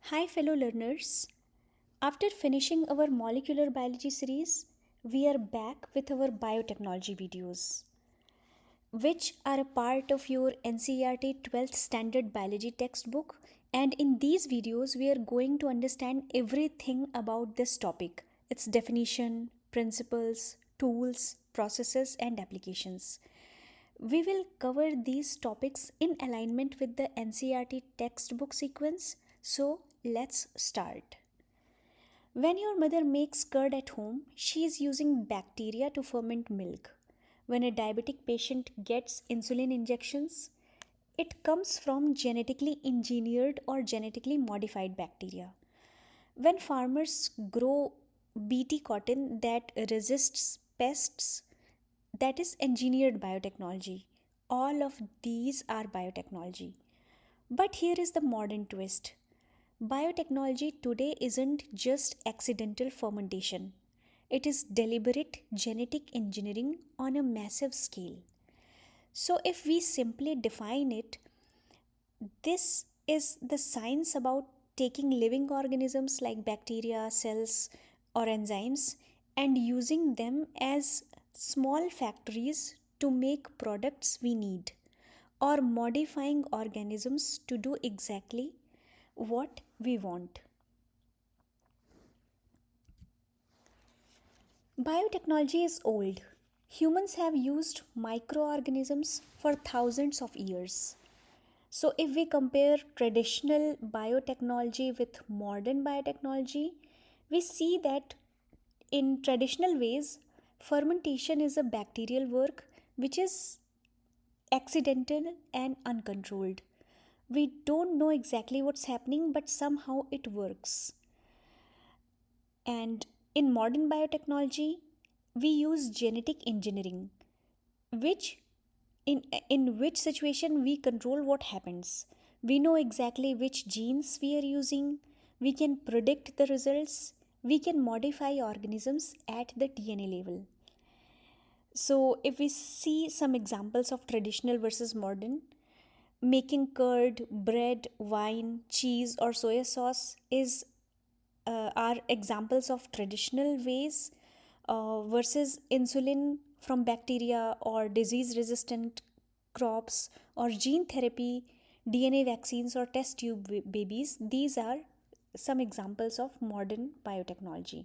Hi, fellow learners. After finishing our molecular biology series, we are back with our biotechnology videos, which are a part of your NCERT 12th Standard Biology textbook. And in these videos, we are going to understand everything about this topic, its definition, principles, tools, processes, and applications. We will cover these topics in alignment with the NCERT textbook sequence. So, let's start. When your mother makes curd at home, she is using bacteria to ferment milk. When a diabetic patient gets insulin injections, it comes from genetically engineered or genetically modified bacteria. When farmers grow BT cotton that resists pests, that is engineered biotechnology. All of these are biotechnology. But here is the modern twist. Biotechnology today isn't just accidental fermentation, it is deliberate genetic engineering on a massive scale. So, if we simply define it, this is the science about taking living organisms like bacteria, cells, or enzymes and using them as small factories to make products we need, or modifying organisms to do exactly what we want. Biotechnology is old. Humans have used microorganisms for thousands of years. So, if we compare traditional biotechnology with modern biotechnology, we see that in traditional ways, fermentation is a bacterial work which is accidental and uncontrolled. We don't know exactly what's happening, but somehow it works. And in modern biotechnology, we use genetic engineering, which in which situation we control what happens. We know exactly which genes we are using, we can predict the results, we can modify organisms at the DNA level. So, if we see some examples of traditional versus modern, making curd, bread, wine, cheese, or soya sauce is are examples of traditional ways versus insulin from bacteria or disease resistant crops or gene therapy, DNA vaccines, or test tube babies. These are some examples of modern biotechnology.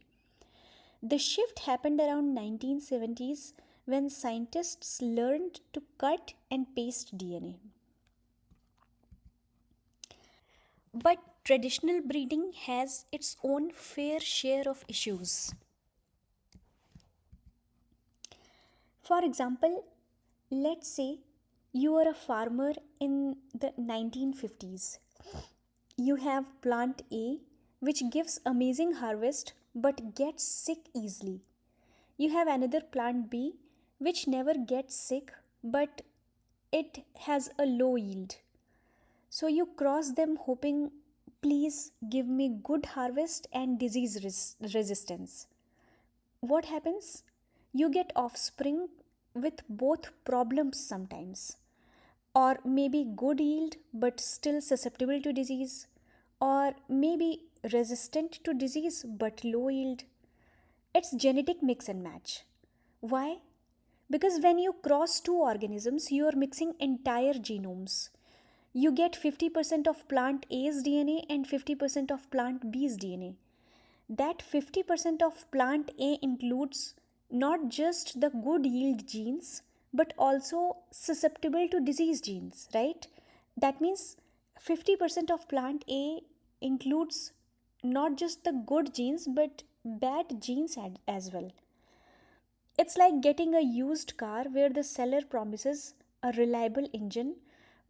The shift happened around 1970s when scientists learned to cut and paste DNA. But traditional breeding has its own fair share of issues. For example, let's say you are a farmer in the 1950s. You have plant A, which gives amazing harvest but gets sick easily. You have another plant B, which never gets sick but it has a low yield. So you cross them hoping, please give me good harvest and disease resistance. What happens? You get offspring with both problems sometimes, or maybe good yield but still susceptible to disease, or maybe resistant to disease but low yield. It's genetic mix and match. Why? Because when you cross two organisms, you are mixing entire genomes. You get 50% of plant A's DNA and 50% of plant B's DNA. That 50% of plant A includes not just the good yield genes but also susceptible to disease genes, right? That means 50% of plant A includes not just the good genes but bad genes as well. It's like getting a used car where the seller promises a reliable engine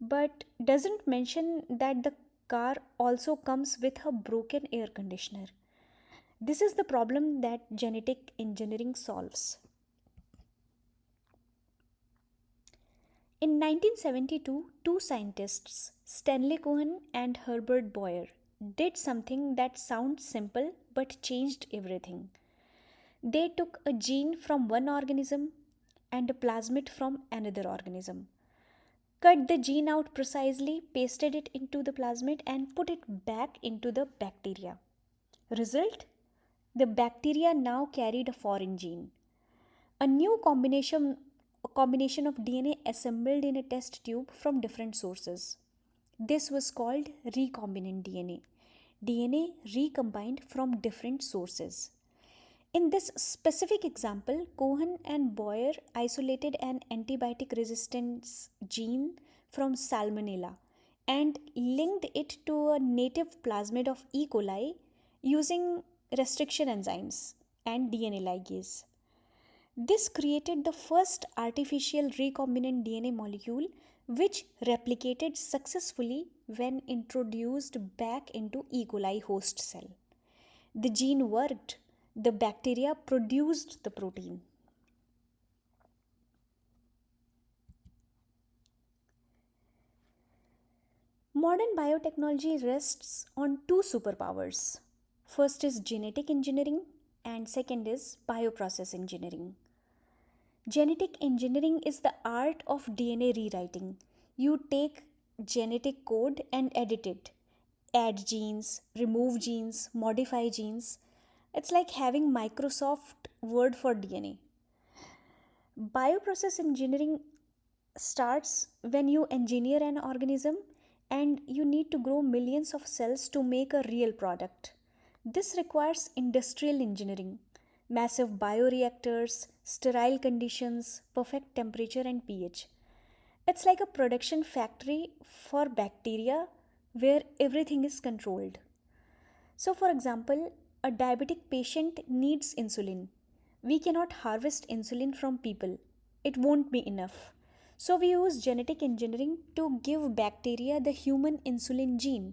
but doesn't mention that the car also comes with a broken air conditioner. This is the problem that genetic engineering solves. In 1972, two scientists, Stanley Cohen and Herbert Boyer, did something that sounds simple but changed everything. They took a gene from one organism and a plasmid from another organism. cut the gene out precisely, pasted it into the plasmid, and put it back into the bacteria. Result? The bacteria now carried a foreign gene. A new combination of DNA assembled in a test tube from different sources. This was called recombinant DNA. DNA recombined from different sources. In this specific example, Cohen and Boyer isolated an antibiotic resistance gene from Salmonella and linked it to a native plasmid of E. coli using restriction enzymes and DNA ligase. This created the first artificial recombinant DNA molecule which replicated successfully when introduced back into E. coli host cell. The gene worked, the bacteria produced the protein. Modern biotechnology rests on two superpowers. First is genetic engineering, and second is bioprocess engineering. Genetic engineering is the art of DNA rewriting. You take genetic code and edit it, add genes, remove genes, modify genes. It's like having Microsoft Word for DNA. Bioprocess engineering starts when you engineer an organism and you need to grow millions of cells to make a real product. This requires industrial engineering, massive bioreactors, sterile conditions, perfect temperature and pH. It's like a production factory for bacteria where everything is controlled. So, for example, a diabetic patient needs insulin. We cannot harvest insulin from people, it won't be enough. So, we use genetic engineering to give bacteria the human insulin gene.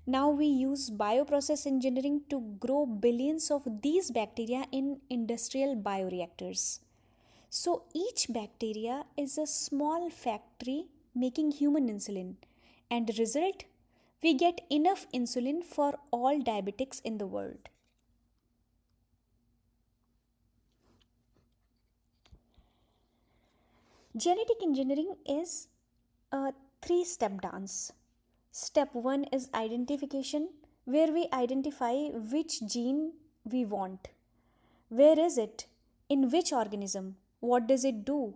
Now, we use bioprocess engineering to grow billions of these bacteria in industrial bioreactors. So, each bacteria is a small factory making human insulin, and the result? We get enough insulin for all diabetics in the world. Genetic engineering is a three-step dance. Step 1 is identification, where we identify which gene we want. Where is it? In which organism? What does it do?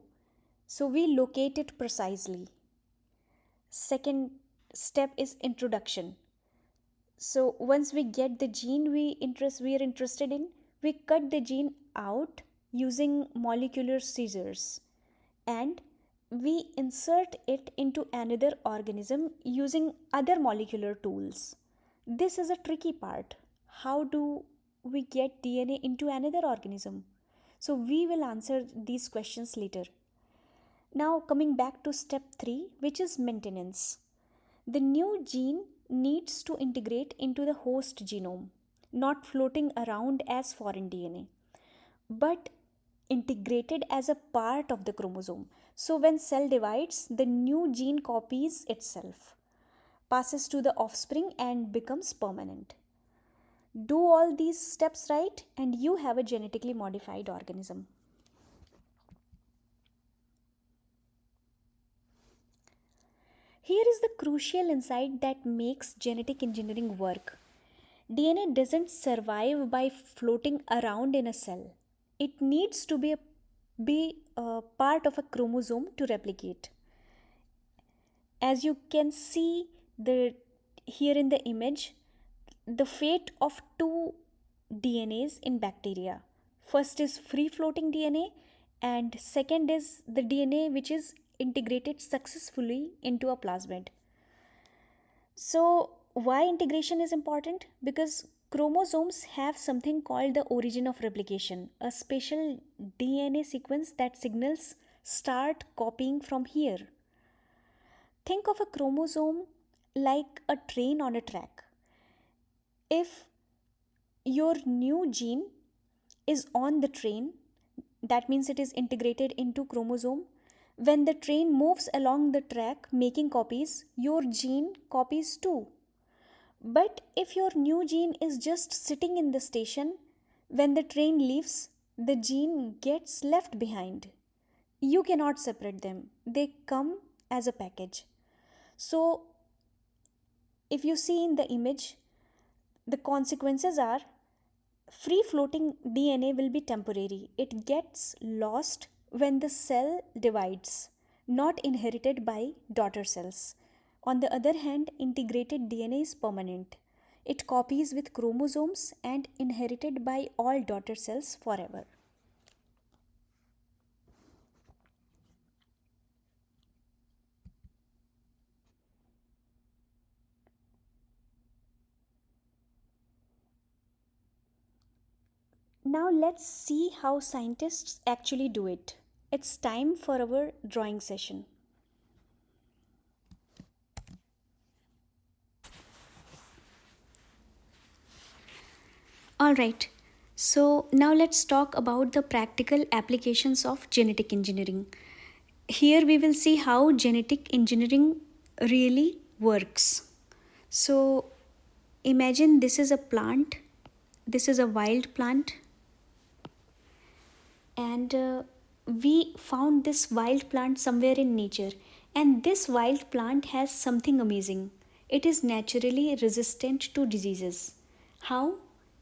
So we locate it precisely. Second step is introduction. So once we get the gene we are interested in, we cut the gene out using molecular scissors and we insert it into another organism using other molecular tools. This is a tricky part. How do we get DNA into another organism? So we will answer these questions later. Now coming back to step 3, which is maintenance. The new gene needs to integrate into the host genome, not floating around as foreign DNA, but integrated as a part of the chromosome. So when cell divides, the new gene copies itself, passes to the offspring and becomes permanent. Do all these steps right and you have a genetically modified organism. Here is the crucial insight that makes genetic engineering work. DNA doesn't survive by floating around in a cell. It needs to be a part of a chromosome to replicate. As you can see here in the image, the fate of two DNAs in bacteria. First is free floating DNA and second is the DNA which is integrated successfully into a plasmid. So, why integration is important? Because chromosomes have something called the origin of replication, a special DNA sequence that signals start copying from here. Think of a chromosome like a train on a track. If your new gene is on the train, that means it is integrated into chromosome. When the train moves along the track making copies, your gene copies too. But if your new gene is just sitting in the station, when the train leaves, the gene gets left behind. You cannot separate them. They come as a package. So, if you see in the image, the consequences are free floating DNA will be temporary. It gets lost when the cell divides, not inherited by daughter cells. On the other hand, integrated DNA is permanent. It copies with chromosomes and inherited by all daughter cells forever. Now let's see how scientists actually do it. It's time for our drawing session. Alright, so now let's talk about the practical applications of genetic engineering. Here we will see how genetic engineering really works. So imagine this is a plant, this is a wild plant, and we found this wild plant somewhere in nature, and this wild plant has something amazing. It is naturally resistant to diseases. How?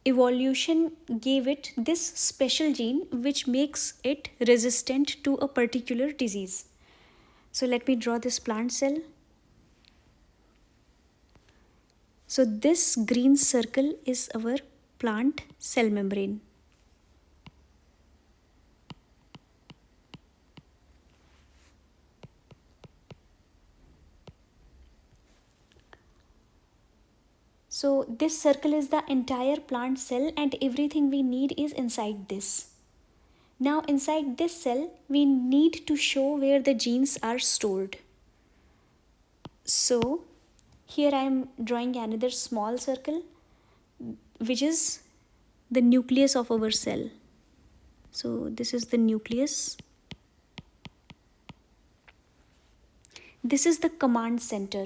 Evolution gave it this special gene which makes it resistant to a particular disease. So let me draw this plant cell. So this green circle is our plant cell membrane. So this circle is the entire plant cell, and everything we need is inside this. Now inside this cell, we need to show where the genes are stored. So here I am drawing another small circle, which is the nucleus of our cell. So this is the nucleus. This is the command center.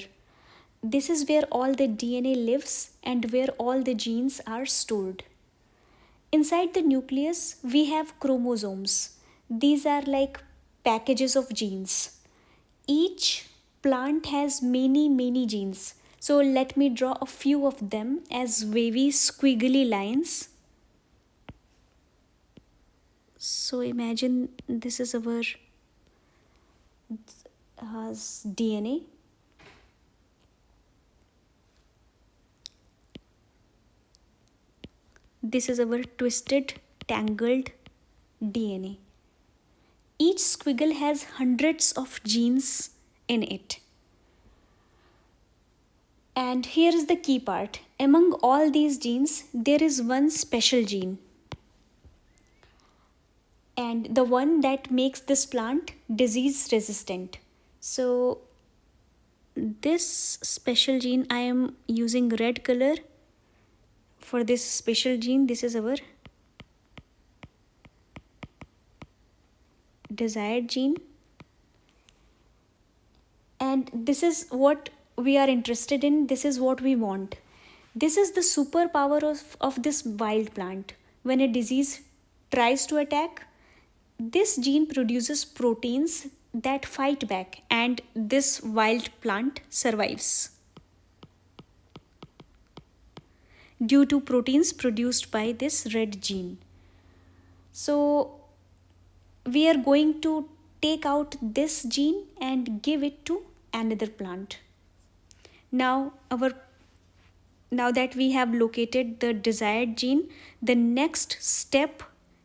This is where all the DNA lives and where all the genes are stored. Inside the nucleus, we have chromosomes. These are like packages of genes. Each plant has many genes. So let me draw a few of them as wavy squiggly lines. So imagine this is our DNA. This is our twisted, tangled DNA. Each squiggle has hundreds of genes in it. And here is the key part. Among all these genes, there is one special gene. And the one that makes this plant disease resistant. So this special gene, I am using red color for this special gene. This is our desired gene, and this is what we are interested in. This is what we want. This is the superpower of this wild plant. When a disease tries to attack, this gene produces proteins that fight back, and this wild plant survives due to proteins produced by this red gene. So we are going to take out this gene and give it to another plant. Now that we have located the desired gene, the next step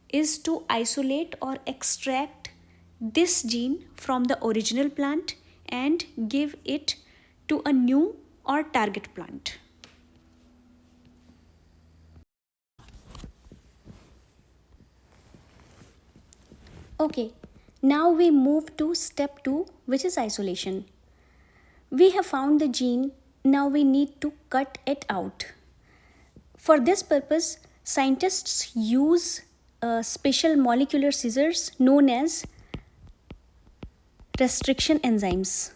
is to isolate or extract this gene from the original plant and give it to a new or target plant. Okay, now we move to step 2, which is isolation. We have found the gene, now we need to cut it out. For this purpose, scientists use special molecular scissors known as restriction enzymes.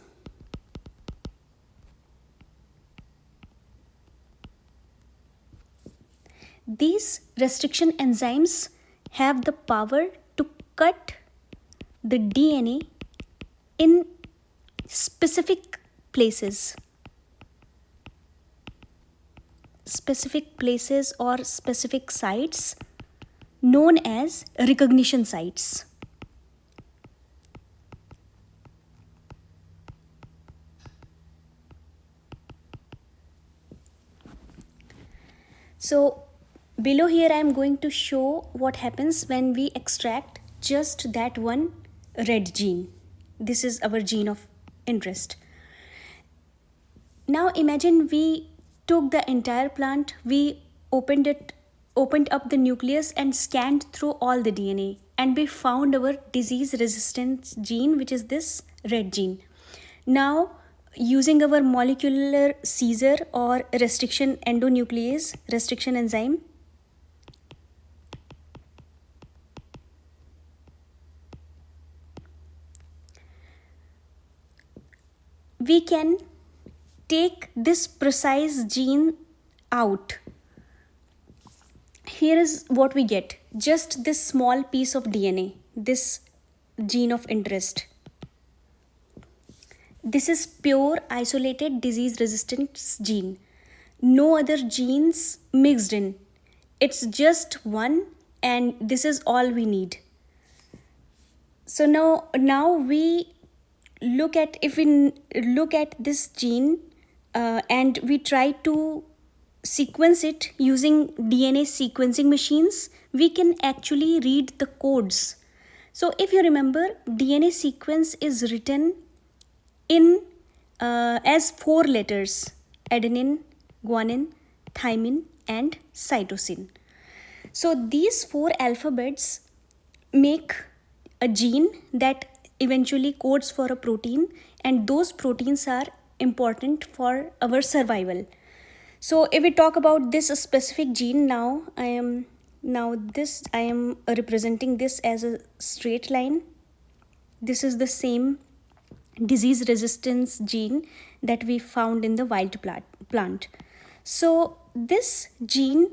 These restriction enzymes have the power to cut the DNA in specific places, or specific sites known as recognition sites. So below here I am going to show what happens when we extract just that one red gene. This is our gene of interest. Now imagine we took the entire plant, we opened up the nucleus and scanned through all the DNA, and we found our disease resistance gene, which is this red gene. Now using our molecular Caesar or restriction endonuclease restriction enzyme, we can take this precise gene out. Here is what we get, just this small piece of DNA, this gene of interest. This is pure isolated disease resistance gene. No other genes mixed in. It's just one, and this is all we need. So now we look at, if we look at this gene and we try to sequence it using DNA sequencing machines, we can actually read the codes. So if you remember, DNA sequence is written in as 4 letters: adenine, guanine, thymine, and cytosine. So these 4 alphabets make a gene that eventually codes for a protein, and those proteins are important for our survival. So if we talk about this specific gene, now I am representing this as a straight line. This is the same disease resistance gene that we found in the wild plant. So this gene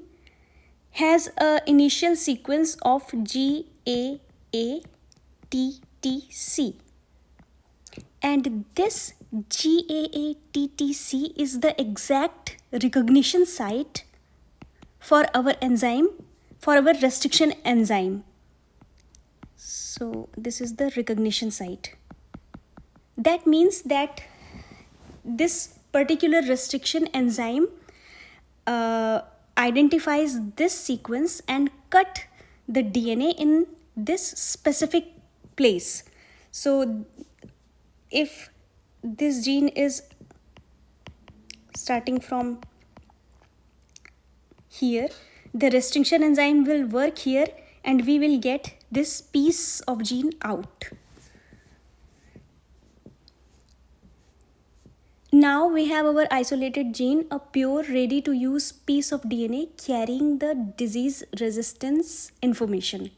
has a initial sequence of GAATTC, and this GAATTC is the exact recognition site for our enzyme, for our restriction enzyme. So this is the recognition site. That means that this particular restriction enzyme identifies this sequence and cut the DNA in this specific place. So if this gene is starting from here, the restriction enzyme will work here and we will get this piece of gene out. Now we have our isolated gene, a pure ready to use piece of DNA carrying the disease resistance information.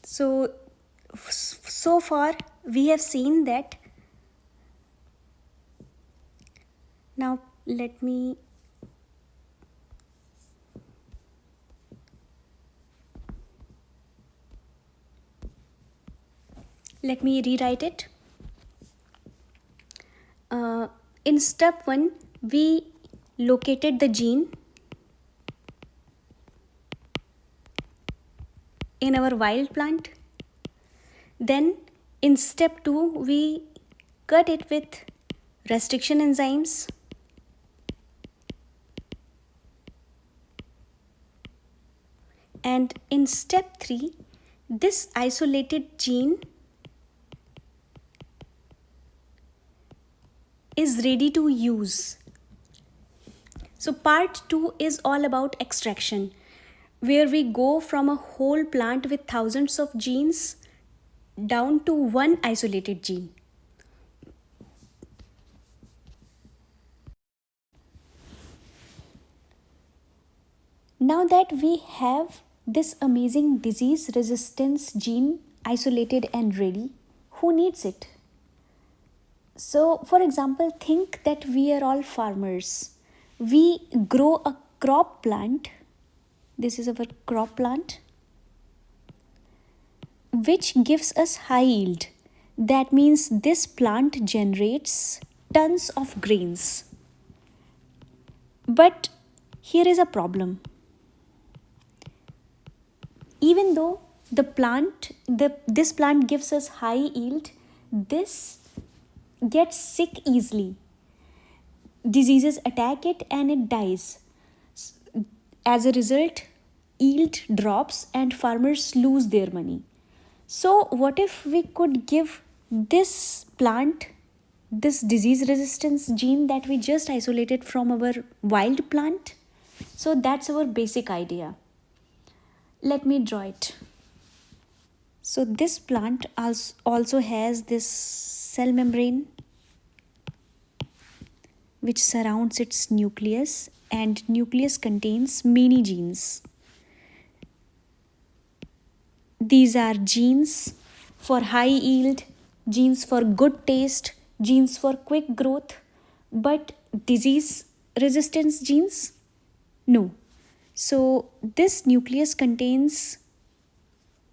So far we have seen that. Now let me rewrite it. In step 1, we located the gene in our wild plant. Then in step 2, we cut it with restriction enzymes. And in step 3, this isolated gene is ready to use. So part 2 is all about extraction, where we go from a whole plant with thousands of genes down to one isolated gene. Now that we have this amazing disease resistance gene isolated and ready, who needs it? So, for example, think that we are all farmers. We grow a crop plant. This is our crop plant, which gives us high yield. That means this plant generates tons of grains. But here is a problem. Even though this plant gives us high yield, this gets sick easily. Diseases attack it and it dies. As a result, yield drops and farmers lose their money. So, what if we could give this plant this disease resistance gene that we just isolated from our wild plant? So, that's our basic idea. Let me draw it. So, this plant also has this cell membrane which surrounds its nucleus, and nucleus contains many genes. These are genes for high yield, genes for good taste, genes for quick growth, but disease resistance genes? No. So this nucleus contains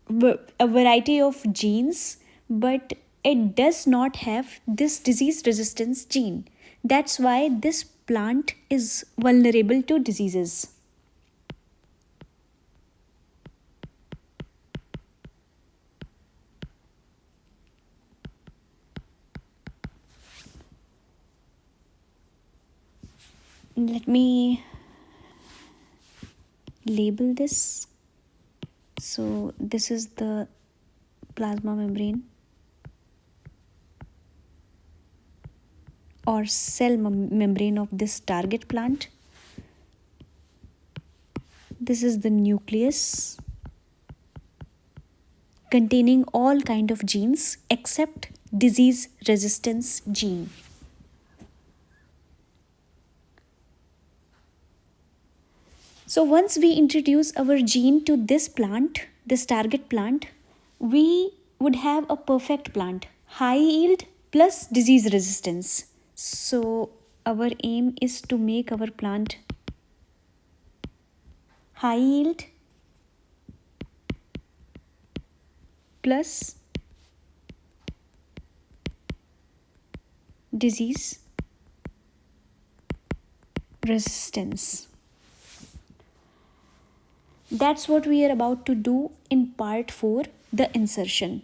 a variety of genes, but it does not have this disease resistance gene. That's why this plant is vulnerable to diseases. Let me label this. So this is the plasma membrane or cell membrane of this target plant. This is the nucleus containing all kind of genes except disease resistance gene. So once we introduce our gene to this plant, this target plant, we would have a perfect plant, high yield plus disease resistance. So our aim is to make our plant high yield plus disease resistance. That's what we are about to do in part 4, the insertion.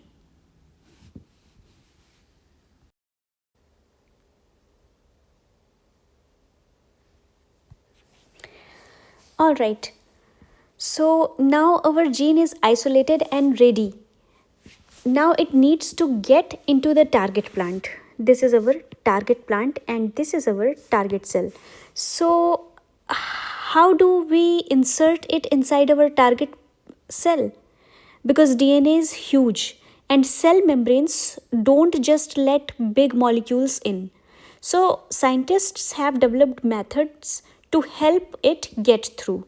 Alright, so now our gene is isolated and ready. Now it needs to get into the target plant. This is our target plant and this is our target cell. So how do we insert it inside our target cell? Because DNA is huge and cell membranes don't just let big molecules in. So scientists have developed methods to help it get through.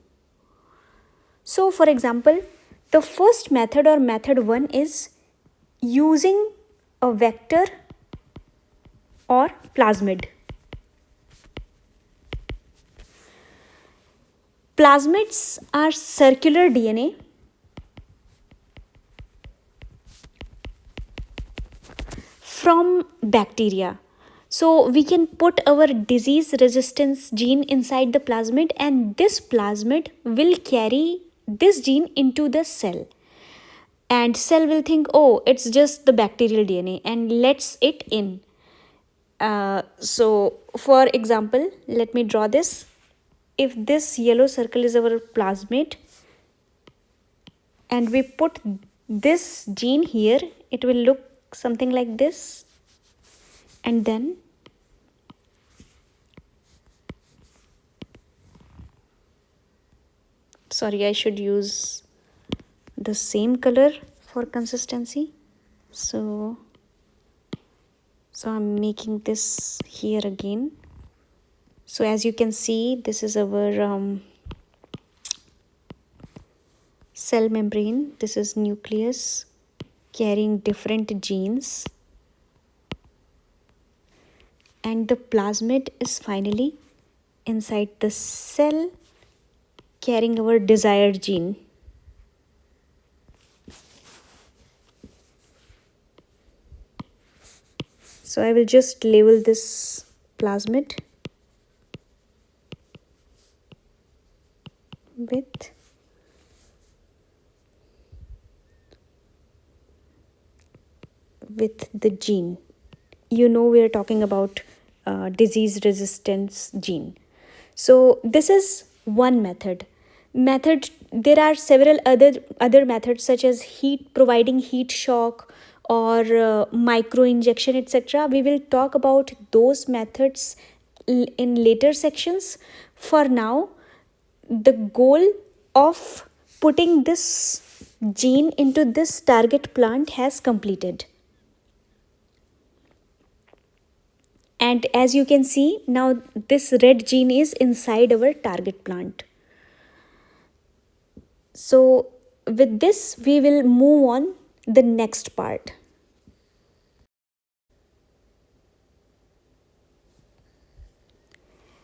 So for example, the first method or method 1 is using a vector or plasmid. Plasmids are circular DNA from bacteria. So we can put our disease resistance gene inside the plasmid and this plasmid will carry this gene into the cell. And cell will think, oh, it's just the bacterial DNA and lets it in. So for example, let me draw this. If this yellow circle is our plasmid and we put this gene here, it will look something like this. And then sorry, I should use the same color for consistency. So I'm making this here again. So as you can see, this is our cell membrane. This is nucleus carrying different genes. And the plasmid is finally inside the cell carrying our desired gene. So I will just label this plasmid with the gene. You know, we are talking about disease resistance gene. So this is one method. There are several other methods, such as heat providing heat shock or micro injection, etc. We will talk about those methods in later sections. For now, the goal of putting this gene into this target plant has completed. And as you can see, now this red gene is inside our target plant. So with this, we will move on the next part.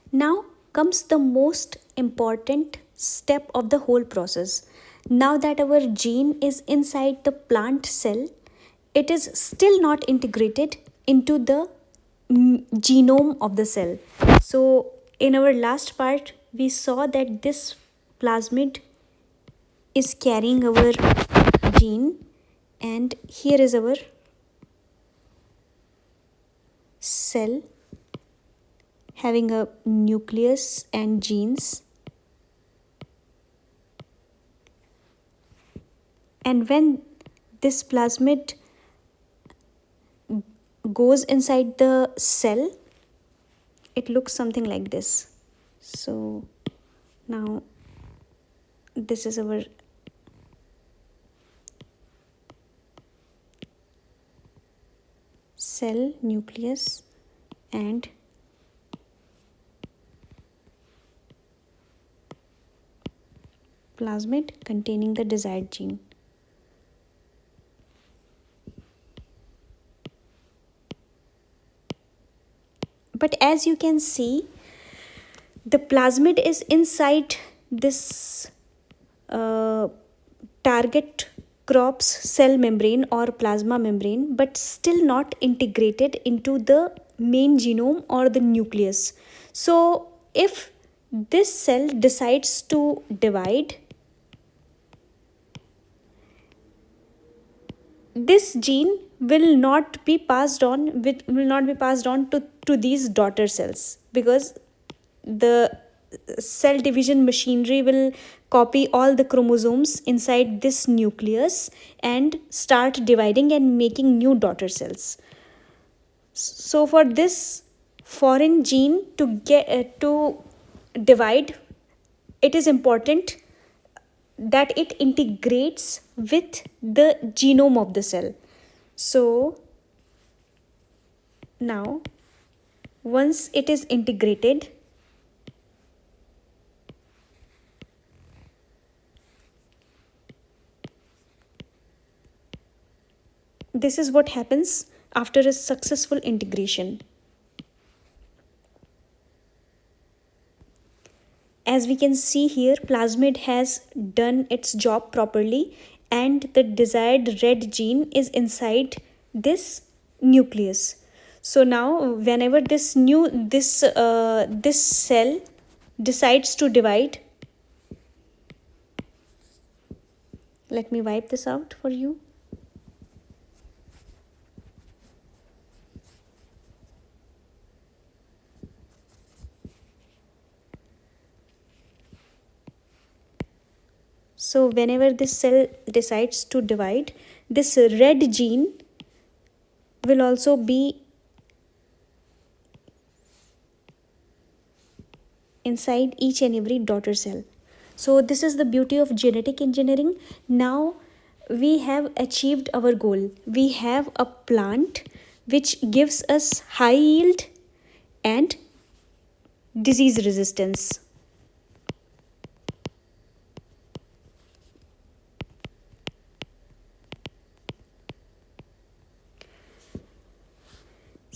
Now comes the most important step of the whole process. Now that our gene is inside the plant cell, it is still not integrated into the genome of the cell. So in our last part, we saw that this plasmid is carrying our gene, and here is our cell having a nucleus and genes. And when this plasmid goes inside the cell, it looks something like this. So now this is our cell nucleus and plasmid containing the desired gene. But as you can see, the plasmid is inside this target crop's cell membrane or plasma membrane, but still not integrated into the main genome or the nucleus. So if this cell decides to divide, this gene will not be passed on to these daughter cells, because the cell division machinery will copy all the chromosomes inside this nucleus and start dividing and making new daughter cells. So for this foreign gene to get to divide, it is important that it integrates with the genome of the cell. So now once it is integrated, this is what happens after a successful integration. As we can see here, plasmid has done its job properly, and the desired red gene is inside this nucleus. So now whenever this cell decides to divide, let me wipe this out for you. So whenever this cell decides to divide, this red gene will also be inside each and every daughter cell. So this is the beauty of genetic engineering. Now we have achieved our goal. We have a plant which gives us high yield and disease resistance.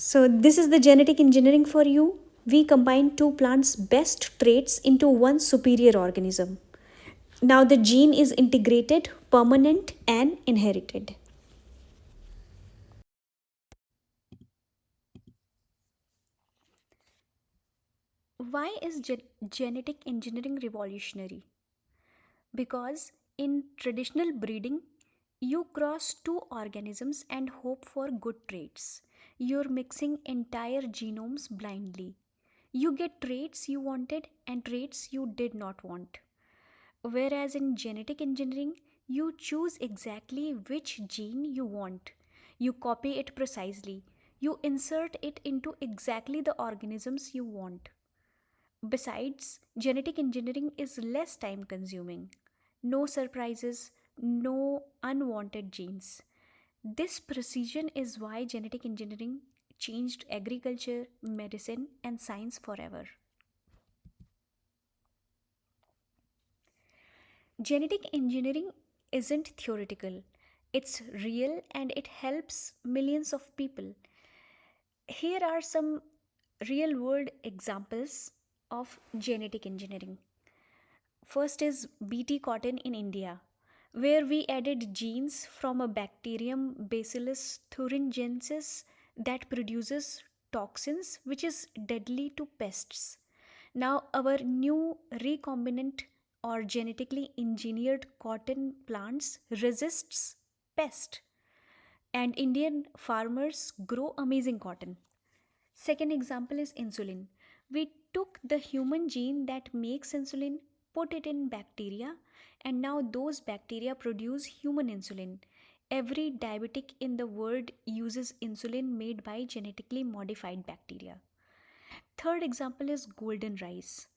So this is the genetic engineering for you. We combine two plants' best traits into one superior organism. Now the gene is integrated, permanent, and inherited. Why is genetic engineering revolutionary? Because in traditional breeding, you cross two organisms and hope for good traits. You're mixing entire genomes blindly. You get traits you wanted and traits you did not want. Whereas in genetic engineering, you choose exactly which gene you want. You copy it precisely. You insert it into exactly the organisms you want. Besides, genetic engineering is less time consuming. No surprises, no unwanted genes. This precision is why genetic engineering changed agriculture, medicine, and science forever. Genetic engineering isn't theoretical, it's real and it helps millions of people. Here are some real world examples of genetic engineering. First is BT cotton in India, where we added genes from a bacterium Bacillus thuringiensis that produces toxins which is deadly to pests. Now, our new recombinant or genetically engineered cotton plants resists pest and Indian farmers grow amazing cotton. Second example is insulin. We took the human gene that makes insulin, put it in bacteria, and now those bacteria produce human insulin. Every diabetic in the world uses insulin made by genetically modified bacteria. Third example is golden rice.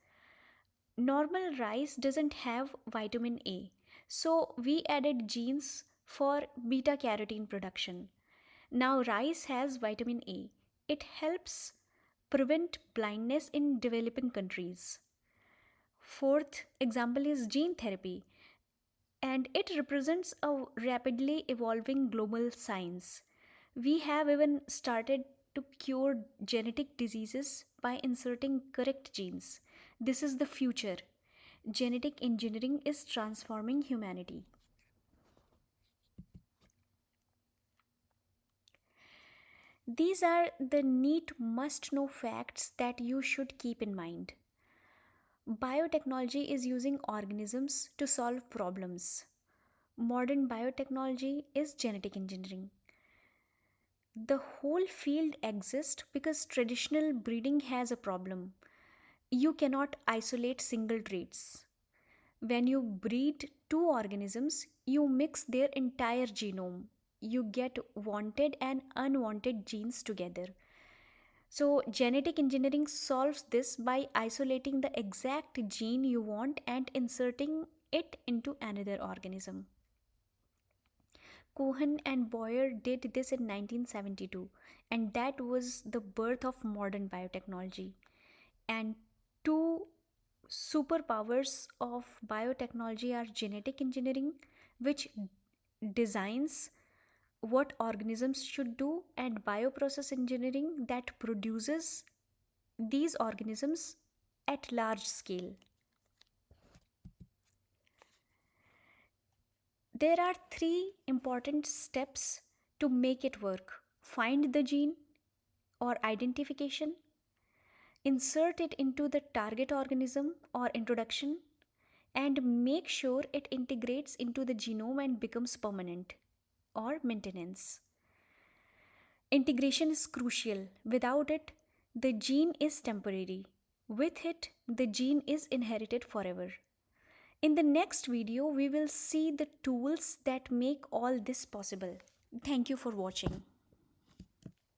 Normal rice doesn't have vitamin A, so we added genes for beta carotene production. Now, rice has vitamin A. It helps prevent blindness in developing countries. Fourth example is gene therapy, and it represents a rapidly evolving global science. We have even started to cure genetic diseases by inserting correct genes. This is the future. Genetic engineering is transforming humanity. These are the neat must know facts that you should keep in mind. Biotechnology is using organisms to solve problems. Modern biotechnology is genetic engineering. The whole field exists because traditional breeding has a problem. You cannot isolate single traits. When you breed two organisms, you mix their entire genome. You get wanted and unwanted genes together. So, genetic engineering solves this by isolating the exact gene you want and inserting it into another organism. Cohen and Boyer did this in 1972, and that was the birth of modern biotechnology. And two superpowers of biotechnology are genetic engineering, which designs what organisms should do, and bioprocess engineering that produces these organisms at large scale. There are three important steps to make it work: find the gene or identification, insert it into the target organism or introduction, and make sure it integrates into the genome and becomes permanent or maintenance. Integration is crucial. Without it, the gene is temporary. With it, the gene is inherited forever. In the next video, we will see the tools that make all this possible. Thank you for watching.